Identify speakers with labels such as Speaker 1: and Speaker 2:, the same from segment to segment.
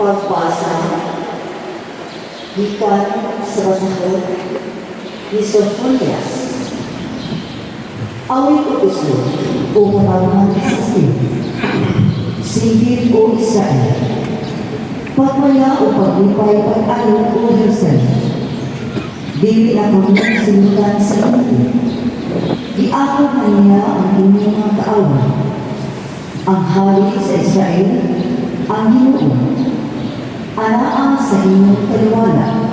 Speaker 1: Pagbasa gikan sa basahon ni Sophonias. Awit o islo, umaraman sa sin. Singgit o Israel. Pagmaya o paglipay pag-ayon o Jerusalem. Dili na kami sinutan sa inyo. Diakot na niya ang inyong mga kaawan. Ang hari sa Israel, ang Ginoo. Anaa sa inyong kaliwala.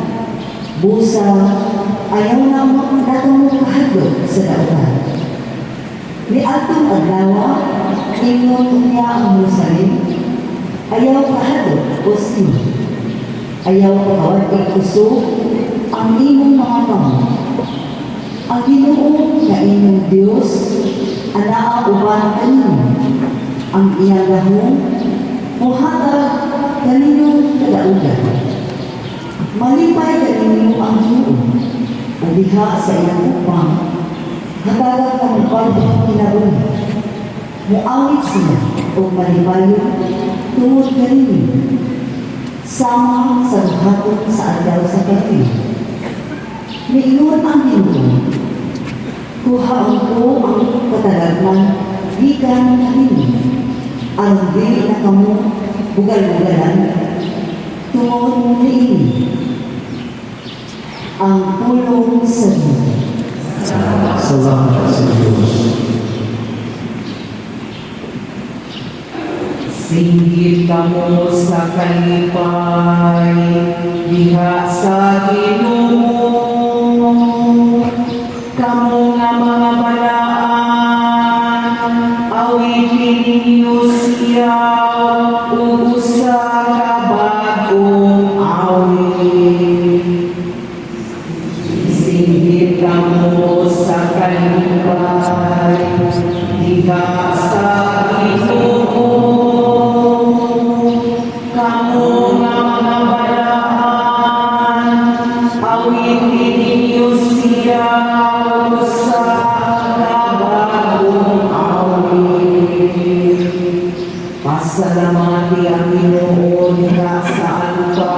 Speaker 1: Busa, ayaw namang natong kahadlok sa dautan. Ni atong adlawa, ingon niya ang Jerusalem, ayaw kahadlok o siyo. Ayaw pagawad ikuso ang imong mga pamo. Ang Ginoo na inyong Diyos, anaa uban kanino. Ang iyang lahong, muhatag kaninyo kadaugan. Malipay kaninyo ang Ginoo, o diha sa iyang upang, hatagan ng barbang kinabuhi. Muawit sila o malipayo tungod kaninyo, sama sa buhaton sa adlaw sa kapil. Niingon ang Ginoo, kuhaan ko ang katalagman gikan kaninyo, ang dili na kamo bugal-bugalan, tungod niini ang pulong sa Ginoo.
Speaker 2: Salamat sa Diyos.
Speaker 3: Singgit kamo sa kalipay, diha sa Ginoo. Kamo nga mga balaan, awitin ninyo siya, usa ka bagong awit. Singgit kamo sa kalipay, diha sa Ginoo. Kamo nga mga balaan, awitin ninyo siya, usa ka bagong awit. Pasalamati ang Ginoo diha saan ka,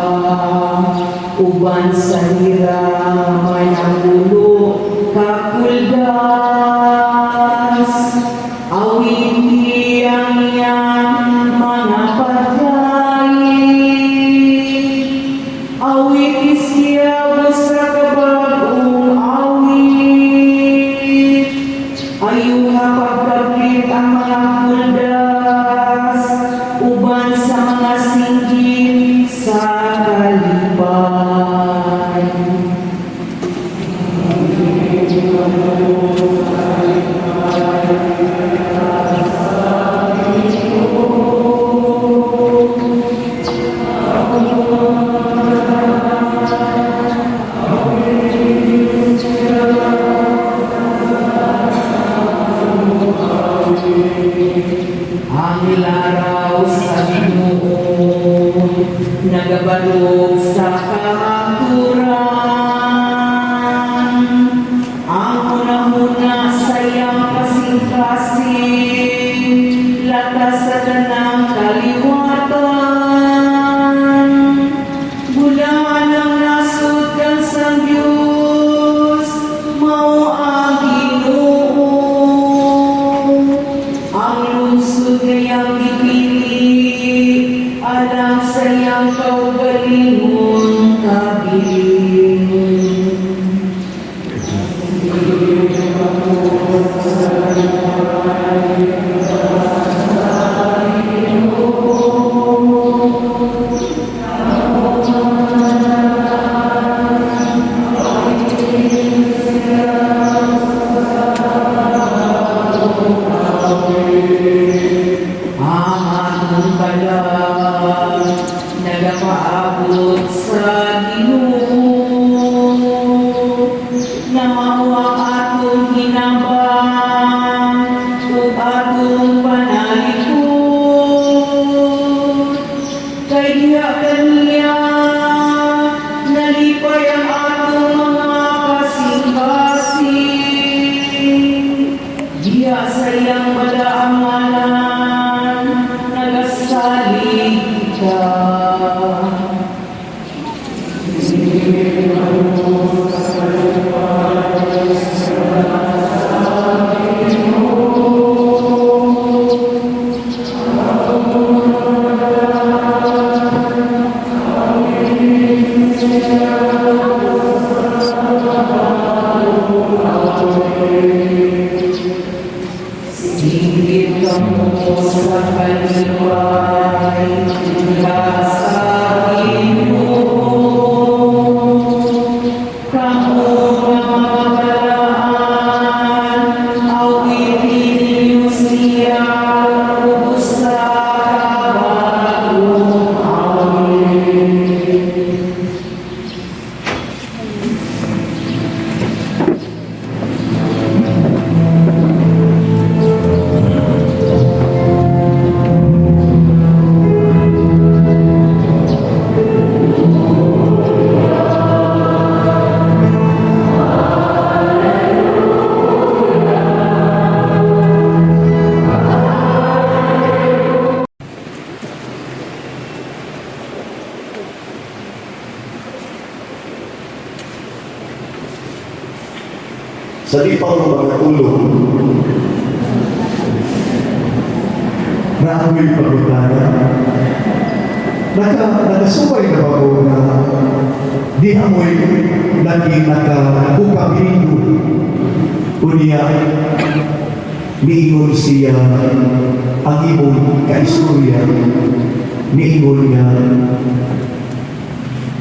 Speaker 3: uban sa hirap may nagulo kakuldas. Awiti ang iyang mga pagkain, awiti siya busa ka bagong awit. Ayuha pagkapit ang mga kuldas, uban sa mga singgit sa kalipay. Ang laraw sa Ginoo, nagabalog sa kamaturan. Ang una-una sa iyang kasing-kasing, lakas sa tanang kaliwatan. Bulaan ang nasud kang sa Diyos, mao ang Ginoo. Ang lungsod ngayang gipili, alam sa iyang kaugalingon kabilin. Ang atong kalag, nagapaabot sa Ginoo, na mawang atong hinabang, ug atong panalikod. Kay diha kaniya, nalipay ang atong mga kasing-kasing. Diha sa iyang balaanganan, nagasalig ka.
Speaker 2: Sa di pa mo mga tulong, na amoy pagutana, nakasubay na ba ko na di amoy naging nakabukabiligo. Unya, niingon siya ang imong kaistorya, niingon nga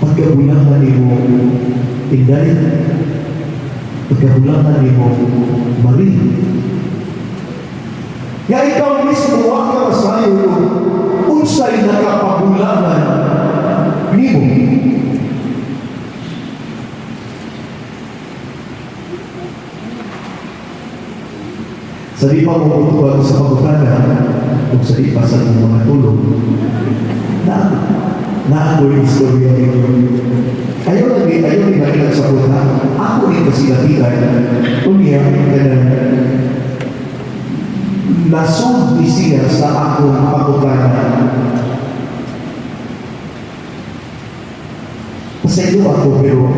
Speaker 2: pagkabulangan mo Inday, pagkabulangan mo Marie. Nga ikaw mismo wag ka masayo unsay nakapabulangan nimo. Sa di pa mo utuwag sa pagkutana o sa di pa sa mga tulong na ako yung istorya nito. Ayaw lagi nakita sa puta. Ako rin kasi lapitan. Unya, ganun. Nasod ni siya sa akong pagkutana. Pasaylo ako pero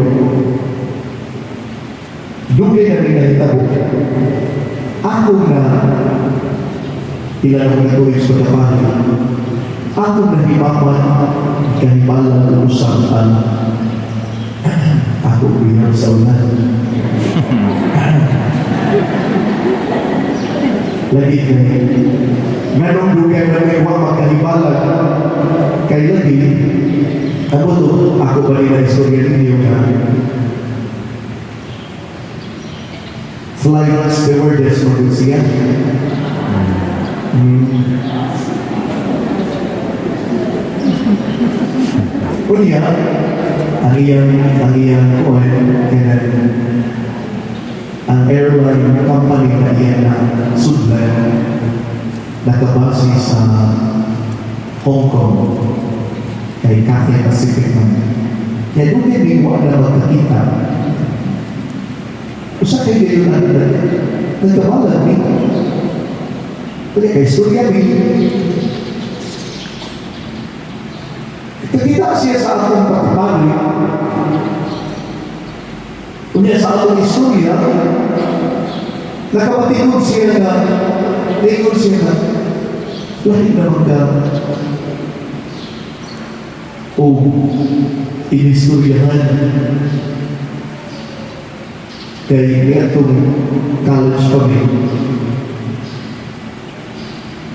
Speaker 2: dugay na rin nahitabo. Ako na ilang na tuwing sa kapatid, ako na himaman kanibalang kausapan. Ako bilang sa ulan. Lagi na ganong dugay na may huwag magkanibalang kay lagi. Ano to? Ako ba nila istorya ninyo na flight stewardess mo siya. Kunya, ang iyang ang airline company na iyan na sudlan nakabase sa Hong Kong kay Cathay Pacific man. Kaya doon hindi mo na magkakita. Usa kay kayo na nagkawalan ni. Kaya kay istorya ni. Kita siya sa atong pagpapali. Kunya sa atong istorya, nakapatingod siya na, tingod siya na, lahat naman ka, o inistoryahan kay atong college kami.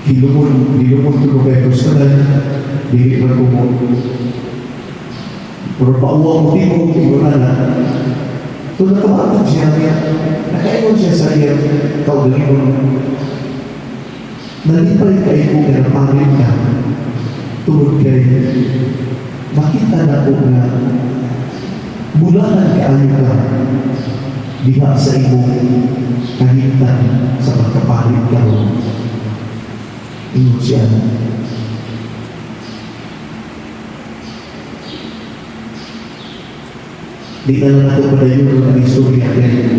Speaker 2: Hilumon ko kay Kustanan, dili man ko mo. Pero pauwa mo timo na. So nakamatag siya niya, nakaingon siya sa iya, kaugalingon, nalipay kayo kung naparin ka, tulad kayo, makita na ko na bulahan kaayo ka, diha sa imong kahintan sa pagkapalit ka mo. Ingon siya. Di na lang natin padayon ng istorya natin.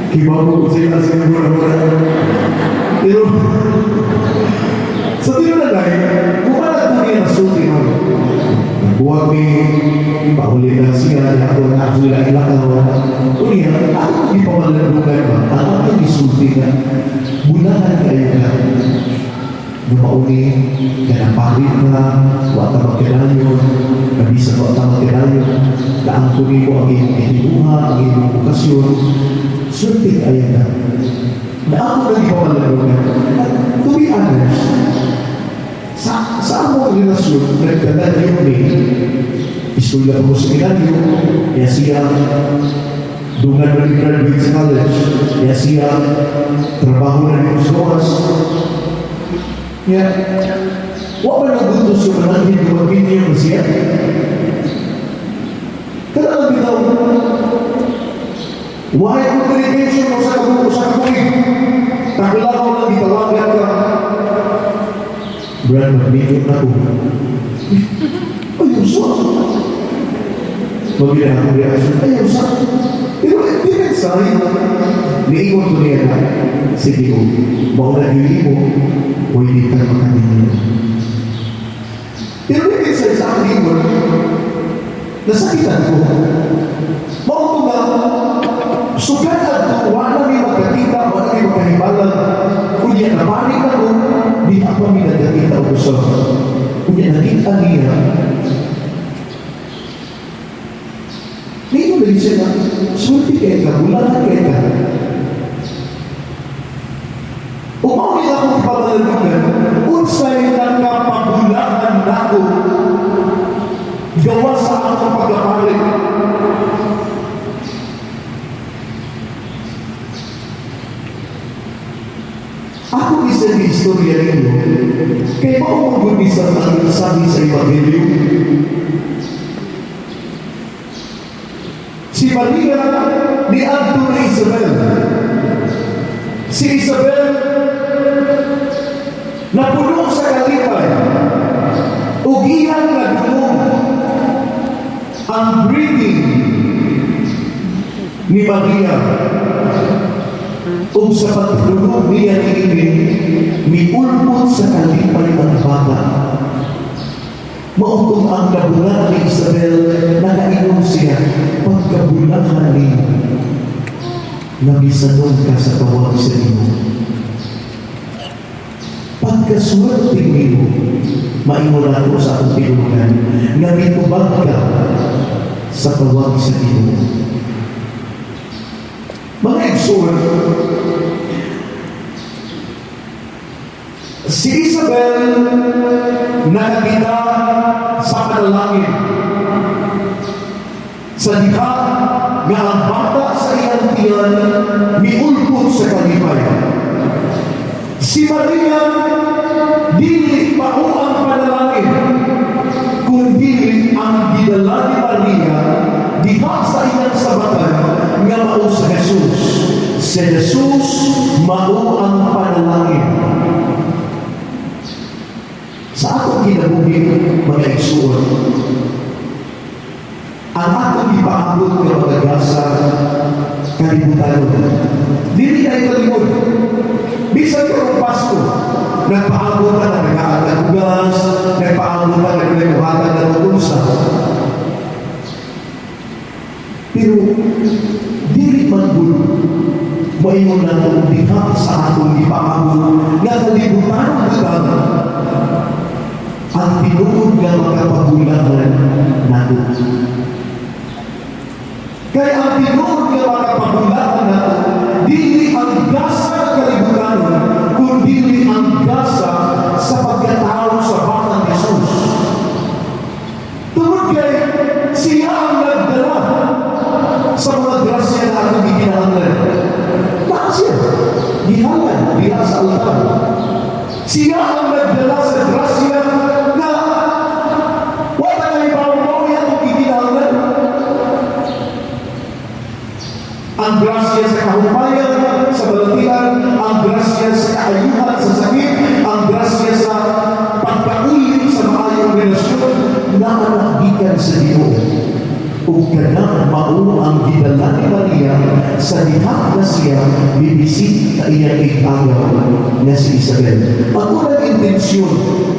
Speaker 2: Kibaw ko sila sa mura-mura. Pero, sa tinanagay, kumalat na niya nasuti mo. Buwag may pauli na siya, ako na ako lang ilakaw. Ulihan, ako di pa malalugan ba? Ako ang isulti na bunahan kayo na lumauni, kanapalit na, wata magkinayo, kabisa wata magkinayo, naangkuni mo ang iyong itibuha, ang iyong bukasyon, swerte kayo na. Na ako na di pa malalugan. To be honest, sa among relasyon, nagkanan yun istorya ko sa kinanyo, kaya siya dungan na graduate sa college, kaya siya trabaho na rin sa oras. Kaya, wala ba nagutos yung manangin yung mag-inyo na siya? Kaya alam bitaw, why communication mo sa kabuhay? Takulakaw lang itawagan ka. Brad, mag-meeting na ko. Ayun sa. Mabila akong reaction. Ayun sa. Pero, depend sa rin. Niingon ko niya na, sige ko, mauna dili mo, o hindi ka makatingin. Pero depend sa aking ingon, nasakitan ko. Mauna ba, sugat at wala may magkakita, wala may magkahibalan. Kunya napanik ako, di ako may nagkakita o gusto. Kunya nakita niya, ngayon na siya na, sulti kayo ka, bulangan kayo ka. Umawin akong pamalalungan, unsay nagkapagulahan na ako, gawa sa akong pagkapalit. Ako isa ng istorya ninyo, kaya ba ako mag-umpisa ang sabi sa Evangelyo? Si Maria ni Anto ni Isabel. Si Isabel napuno sa kalipay. Ug iyang nagdumog ang breathing ni Maria. Ug sa pagdumog niya ni miulpot sa kalipay ang bata. Mautong ang kabulan ni Isabel, nakainom siya, pagkabulahan ni nabisanon ka sa tawag sa iyo. Pagkaswerte niyo, maimulan ko sa akong tinulungan, nga mitubag ka sa tawag sa iyo. Mga igsoon, si Isabel nakakita sa panalangin sa diha nga ang bata sa iyang tiyan miulpot sa kalipay. Si Maria dili pa o ang panalangin kundi ang gidala ni Maria diha sa iyang sabatan nga mao sa Jesus. Si Jesus mao ang panalangin. Sa akong kinabuhi, mga igsuon, ang akong ipaabot ng mga gasa kalibutan. Dili na ikalimod. Bisan ko ng Pasko, nagpaabot na ng nag-aagagugas, nagpaabot na ng nagpaabot na ng ulsa. Pero, dili man gulo, maimon na ng diha sa akong ipaabot na kalibutan ng gagana. Ang tinuod nga magkapagulahan nato. Kaya ang tinuod nga magkapagulahan nato, dili ang gasa ng kalibutan, kundi ang gasa sa pagkatao sa batang Jesus. Tungod kay siya ang nagdala sa mga grasya na atong ikinahanglan. Bakit siya? Gihangan, diha sa altar. Siya ang nagdala sa grasya na wala na ibaw-baw yan kung ikinahanglan. Ang grasya sa kahumayan, sa balatian, ang grasya sa kaayuhan, sa sakit, ang grasya sa pagkaulit sa maayong relasyon na anagikan sa Ginoo. Ug kanang mao ang gidala ni Maria sa diha na siya bibisit sa iyang igagaw na si Isabel. Ang unang intensyon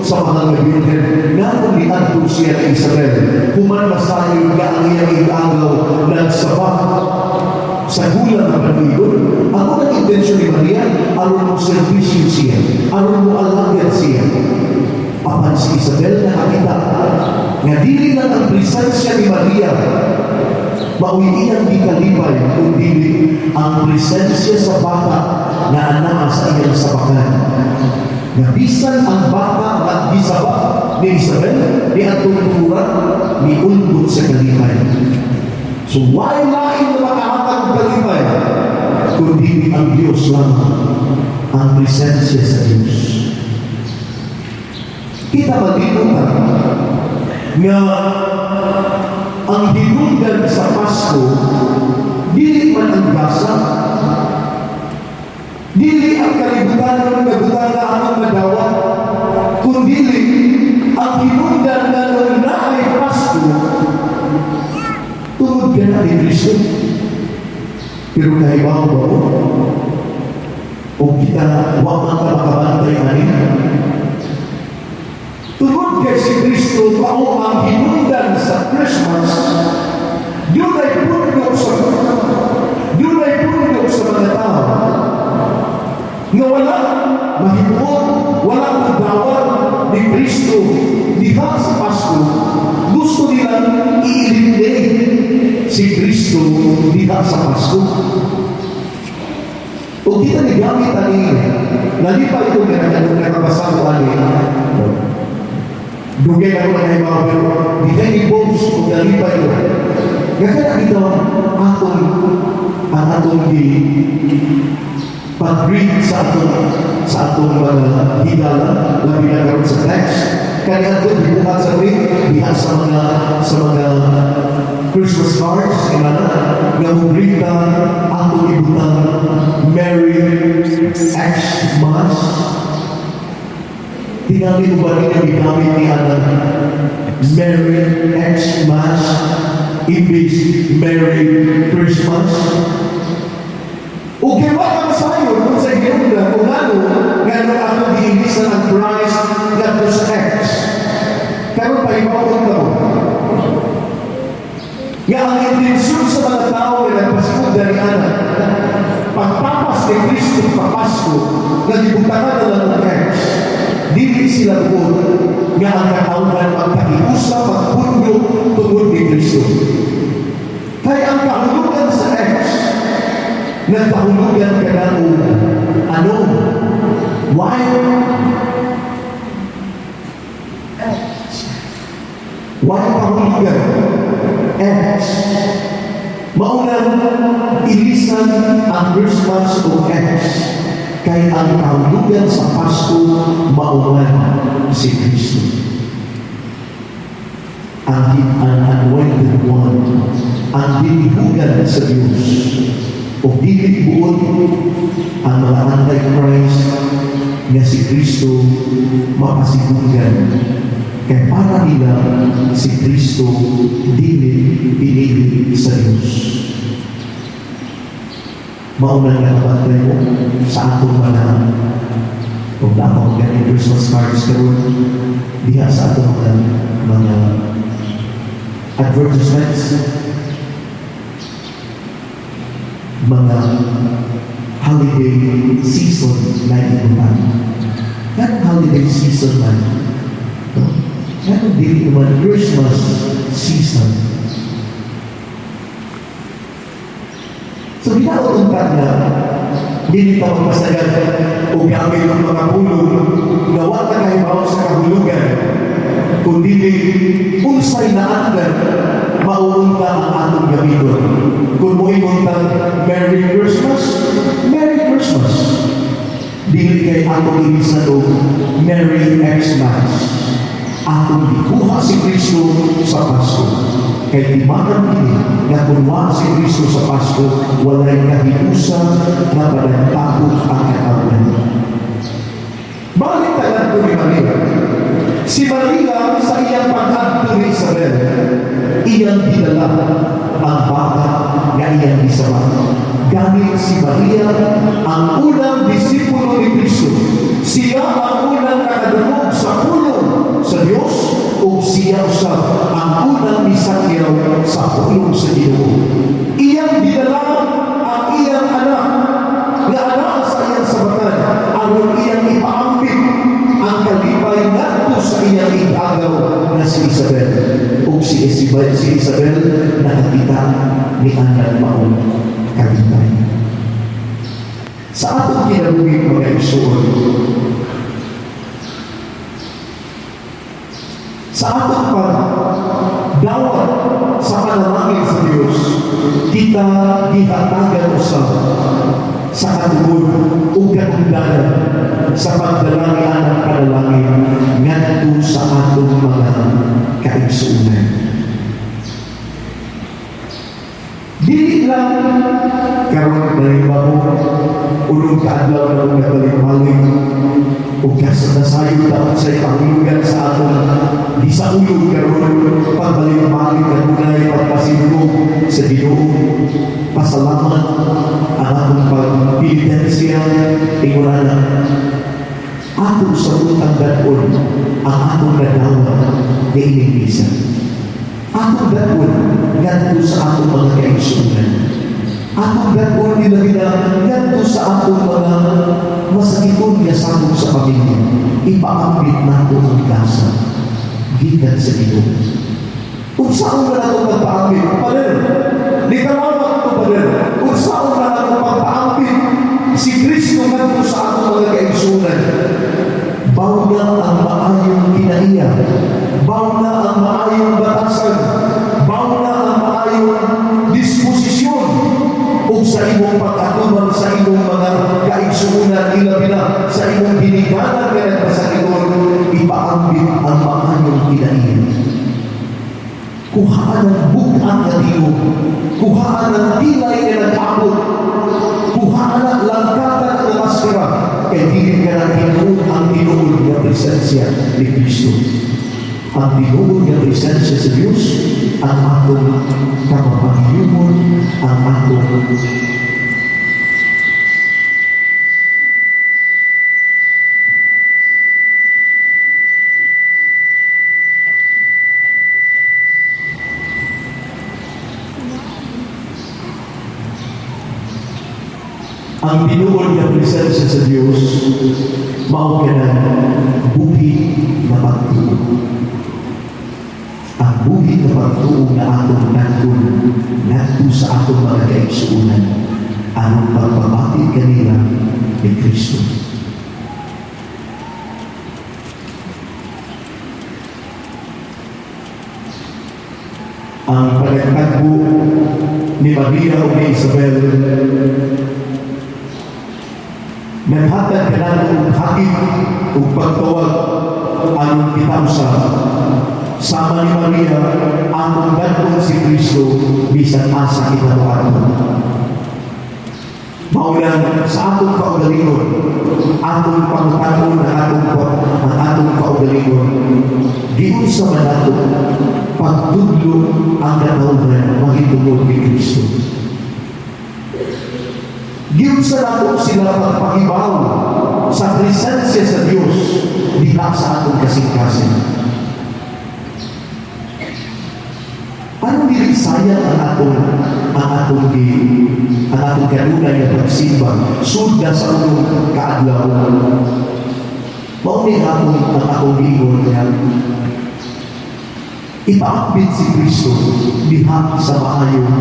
Speaker 2: sa mga nabiyuhin na ulian ko siya ni Isabel, human masayo nga ang iyang igagaw nagsabak sa gulang na pag-ibon. Ang unang intensyon ni Maria, aron mo servisyo siya, aron mo alagyan siya. Apan si Isabel na nakita nga dili lang ang presensya ni Maria maui iyang gikalipay kundi ang presensya sa bata na anak sa iyang sabakan. Nga bisan ang bata at gisaba ni Isabel ni atong turan ni undot sa kalipay. So why lain na makahatag ng kalipay kundi ang Diyos lang, ang presensya sa Diyos. Kita malimutan nga ang hinungdan sa Pasko dili man ang gasa, dili ang kalibutan ng kagutan na ang madawat, kundi ang hinungdan na nung naay Pasko tungod ka na ni Kristo. Pero kahibaw ba mo? O kita wag man ka makabantay anin? Tungod kay si Kristo mao ang hinungdan sa Christmas, yun ay puno sa yun ay Kristo diha sa Pasko. O kita ni gamit ani nalipay ko nga nakabasa ko ani. Dugay ako na mga pero di kayo i-post kung nalipay ko. Kaya ito ang atong di pag-read sa atong mga higala labi na karon sa text. Kaya ito dibuhat sa rin diha sa mga Christmas cards nga mong-read ka atong ibutang Merry Xmas. Tingali mo ba rin ang igamit ni Anak Merry Xmas imbis Merry Christmas? O kaya ka masayon kung sa Ginunda kung ano ako diinisan ang Christ nga to sa X. Karoon pa ipawag na mo. Nga ang intensyon sa mga tao na nagpasikod dari Anak pagtapas ni Kristo sa Pasko na dibutangan na lang ng X. Dili sila doon nga ang katauhan magkakiusa, magpundo tungod ni Kristo. Kaya ang kahulugan sa X, nagkahulugan ka na ano? Why? Why kahulugan? X. Maunang ilisan ang Christmas o X. Kaya ang kahulugan sa Pasko maulan si Kristo. Ang anointed one, ang dinihugan sa Diyos. O dili buod ang mga anti-Christ na si Kristo mapasigugan. Kaya para nila si Kristo dili pinili sa Diyos. Maunang nakabantay mo sa atong mga kung dapat ganyan Christmas cards karon diha sa atong mga advertisements, mga holiday season na inuman. Yan holiday season man. Yan hindi naman Christmas season. So, ginauntad na hindi pa magpasagan o gamit ng mga pulong na wala kahibaw sa kahulugan kundi unsay na andan mauunta ang atong gamiton. Kung mo imuntang Merry Christmas, Merry Christmas. Dili kay atong ilisan o Merry Xmas. Atong ikuha si Kristo sa Pasko. Kaya timagan ini na kunwa si Kristo sa Pasko, walay kahiusan na panagtakot ang katawhan. Balik talan ko ni Maria. Si Maria sa iyang pag-adto ni Isabel, iyang dinala ang bata na iyang isama. Gamit si Maria ang unang disipulo ni Kristo. Siya ang unang nakadungog sa pulong sa Diyos o siya ang unang misakyaw sa pulong sa Ginoo. Iyang dinala ang iyang anak na anak sa iyang sabatan aron iyang ipaambit ang kalipay ngadto sa iyang igagaw na si Isabel. O si Isabel nakakita ni anak maong kalipay. Sa atong kinabuhi mga igsoon, sa atong pagdawat sa panalangin sa Diyos, kita gihatagan usab sa katungod o katundanan sa pagdalangin ang panalangin ngadto sa atong mga kaigsuonan. Dili lang karon nalibago ulong kaadlaw na mga balik-balik o kasasayo dapat sa ipangulugan sa atong di sa ulog karon pagbalik-balik na munay pagpasinulog sa Ginoo. Pasalamat ang atong pagpilitensya ingurana atong sa utang danon ang atong nadawa na inigisa. Atong danon ngadto sa atong mga kaigsuonan. Atong danon nila ngadto sa atong mga masakitong yasakot sa pamilya. Ipaambit nato ang kasa gikan sa Ginoo. Kung saan na nato magpaambit, paano? Di ka si Kristo ngadto sa atong mga kaigsunan. Bawna ang maayong kinaiya, bawna ang maayong batasan, bawna ang maayong disposisyon ug sa imong pag-atubang sa imong mga kaigsunan, ilabi na sa imong hiniganan nga nagpasakiton, ipaambit ang maayong kinaiya. Kuhaan ng bukang na tingog, kuhaan ng tilay na nag-abot, kuhaan ng langkatan na maskara, kaya hindi ka na tinuod ang tinuod na presensya ni Kristo. Ang tinuod na presensya sa Diyos, ang atong kamapahiyumon, ang atong ang tinuod na presensya sa Diyos, mao ka na buhi na pagtuo. Ang buhi na pagtuo na atong nagtun, nagtun sa atong mga kaigsuunan, anong pagpapatid kanila ni Kristo. Ang pagtagpo ni Maria o ni Isabel, naghatag ka natin ang hatid o pagtawag ang kitausa. Sama ni Maria ang magdadon si Kristo bisan asa kitabuan. Maulan sa atong kaugalingon, atong pangutanon ang atong kaugalingon, giun sa manato pagtudlo ang katawhan mahitungod ni Kristo. Giun sa nato sila pagpakibaw sa presensya sa Diyos diha sa atong kasing-kasing. Anong dili sayang ang atong kanunay na pagsimba sunda sa unong kaadlaw. Mauni ang atong giingon niya ipaakbit si Kristo diha sa maayong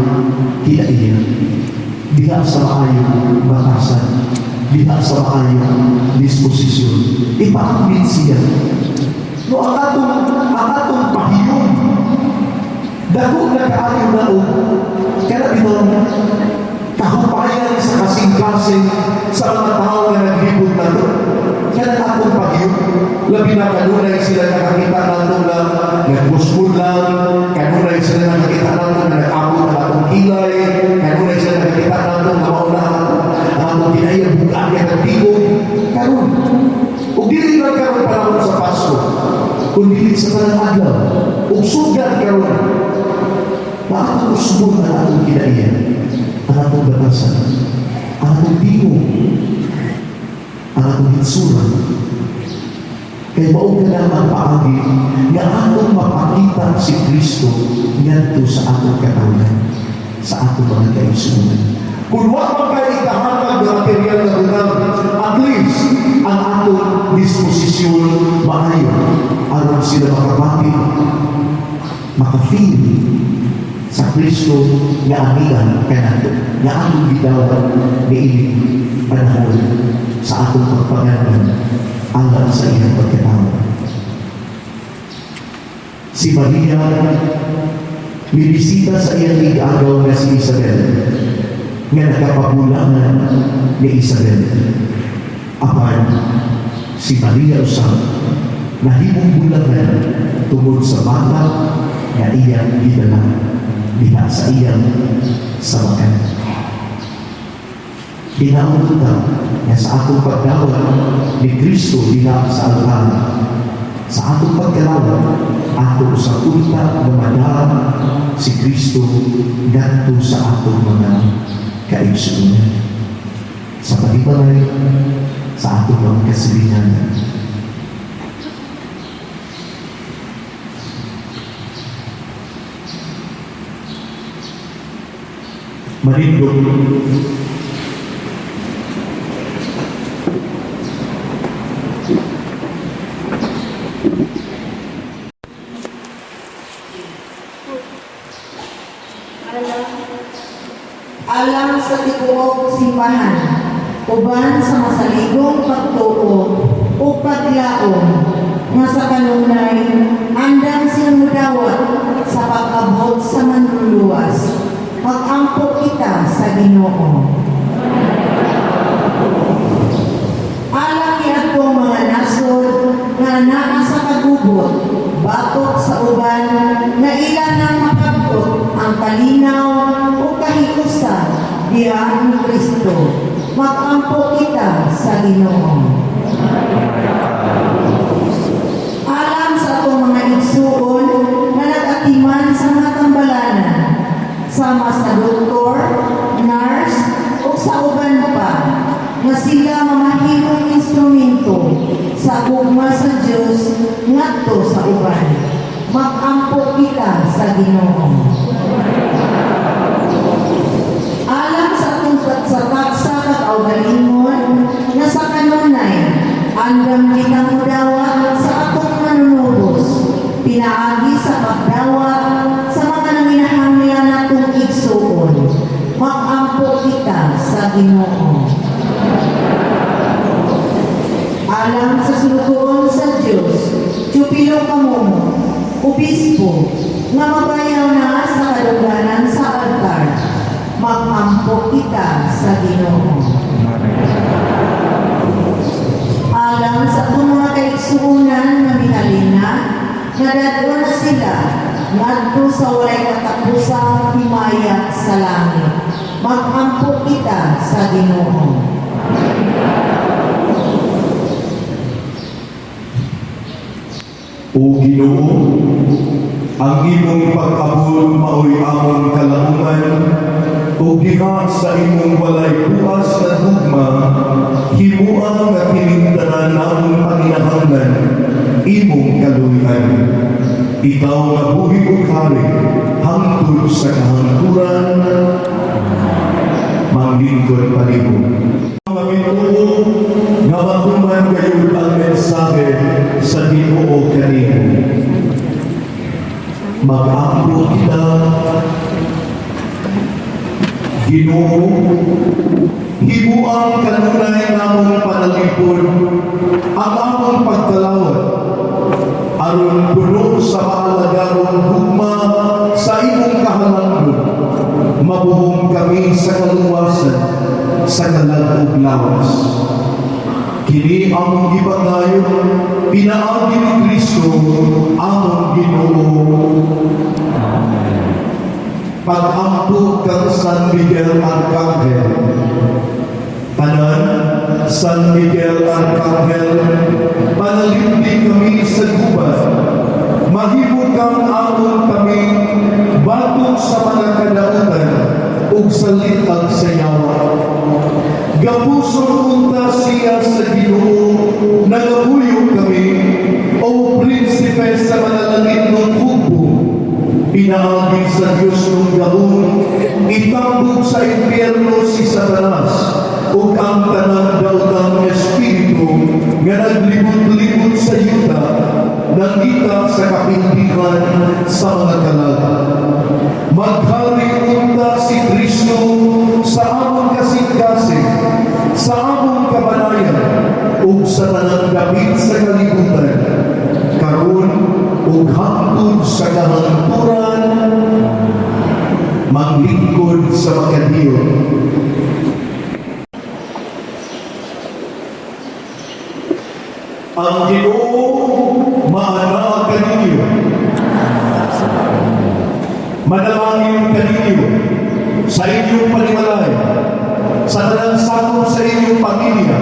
Speaker 2: kinaiya, diha sa maayong batasan, diha sa maayong disposisyon. Ipaakbit siya. No, ang atong pahiyong dako na kaayo na o kaya bitong kahupayan sa kasing-kasing sa mga tao na naglibot na ito. Kaya atong pag-iyon, labi na kanunay sila nakakita natin na nag-busbul lang, kanunay sila nakakita natin na nag-abot na atong kilay, kanunay sila nakakita natin na mauna ang atong pinayang bukaan at tigong. Karon, kung dili lang karon panahon sa Pasko, kung dili sa tanang adlaw, kung sugat karon, bakit usbon ang atong kinaiyan, ang atong batasan, ang atong tingog, ang atong hitsura. Kaya maong ka na ang paagi nga atong mapakita si Kristo ngadto sa atong katawan, sa atong mga kaigsunan. Kung wala kayo ikahatag ng material na bunal, at least ang atong disposisyon maayo aron sila makapatid, makafeel sa Kristo nga amihan kanato, nga atong bitawan ni ining panahon sa atong pagpangalan alang sa iyang pagkatawa. Si Maria bibisita sa iyang igagaw na si Isabel, nga nagkapabulangan ni Isabel. Apan si Maria usap nahimong bulangan tungod sa bata nga iyang gidala diha sa iyang sawakan. Pinaututan nga sa atong pagdawat ni Kristo diha sa altar, sa atong pagkalawat, atong sa unta na madaan si Kristo ngadto sa atong mga kaigsunan, sa paghibalay sa atong mga kasilingan. Marindog
Speaker 1: Alang sa tikuog simbahan, uban sa masaligong pagtuo o paglaom nga sa kanunay andang sinudawat sa pag-abot sa manluluwas. Mag-ampo kita sa Ginoo. Alang iadtong mga nasod nga naa sa kagubot, batok sa uban na ilan ang makabot ang kalinaw o kahikusan diha ni Kristo. Mag-ampo kita sa Ginoo. Alam sa atong mga igsuon na nag-atiman sa mga tambalanan, sama sa doktor, nurse, o sa uban pa, na sila mamahimong instrumento sa gugma sa Diyos ngadto sa uban. Mag-ampo kita sa Ginoo. Alam sa atong sa kag-augalingon na sa kanunay andam kita mudawat sa atong manunubos, pinaagi sa pagdawat sa mga nanginahanglan natong igsuon. Mag-ampo kita sa Ginoo. Alam sa sulugoon sa Diyos, Tupilo kamo, obispo, nga mabayaw na sa kaduganan sa altar. Mag-ampo kita sa Ginoo. Alam sa itong mga kaigsuunan na minalina, nadadto na sila ngadto sa walay katapusang himaya sa langit. Mag-ampo kita sa Ginoo.
Speaker 2: O Ginoo, ang imong pag-abot mao'y among kalauman, o diha sa imong walay bukas na dugma, himuang nga pinintanan namong panginahanglan, imong kaluhian. Ikaw nga buhi ug hari, hangtod sa kahangturan, manglingkod panimo. Mga minuto, nga mahuman kayo ang mensahe sa Ginoo kanimo. Mag-ampo kita, Ginoo, himuang kanunay namong panalipod ang among pagkalawat aron puno sa maalagarong hugma sa imong kahalangdon. Mabuhong kami sa kaluwasan sa kalag ug lawas. Kini among gibangayon, pinaagi ni Kristo among Ginoo. Pag-ampo kang San Miguel Arcangel. Tanan, San Miguel Arcangel, panalipdi kami sa gubat. Mahimo kang amon kami batok sa mga kadautan ug salit ang sayawa. Gapusong unta siya sa Ginoo, nagabuyo kami, o prinsipe sa manalangit ng hugbo. Pinaagi sa Diyos ng gabon, itambog sa impyerno si Satanas, ug ang tanang daotang espiritu nga naglibot-libot sa yuta, nangita sa kapintihan sa mga kalag. Maghari unta si Kristo sa among kasing-kasing, sa among kabanayan, ug sa tanang dapit sa kalibutan, karon ug hangtod sa kahangturan, manglingkod sa makadiyo. Ang Ginoo maana kaninyo. Manalangin kaninyo sa inyong panimalay, sa tanang sakop sa inyong pamilya,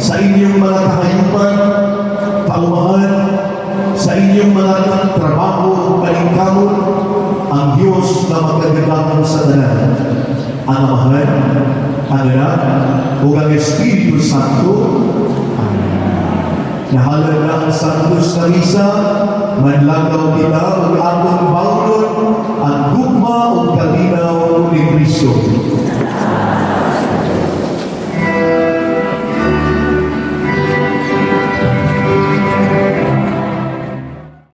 Speaker 2: sa inyong mga kahayupan, kaumahan, sa inyong mga trabaho o paningkamot, ang Diyos na magkagandang sa tanan, ang Amahan, ang Anak, o ang Espiritu Santo. Nahalan na ang Santos na Misa, manlagaw kita o atong bawlon ang gugma o kalinaw ni Kristo.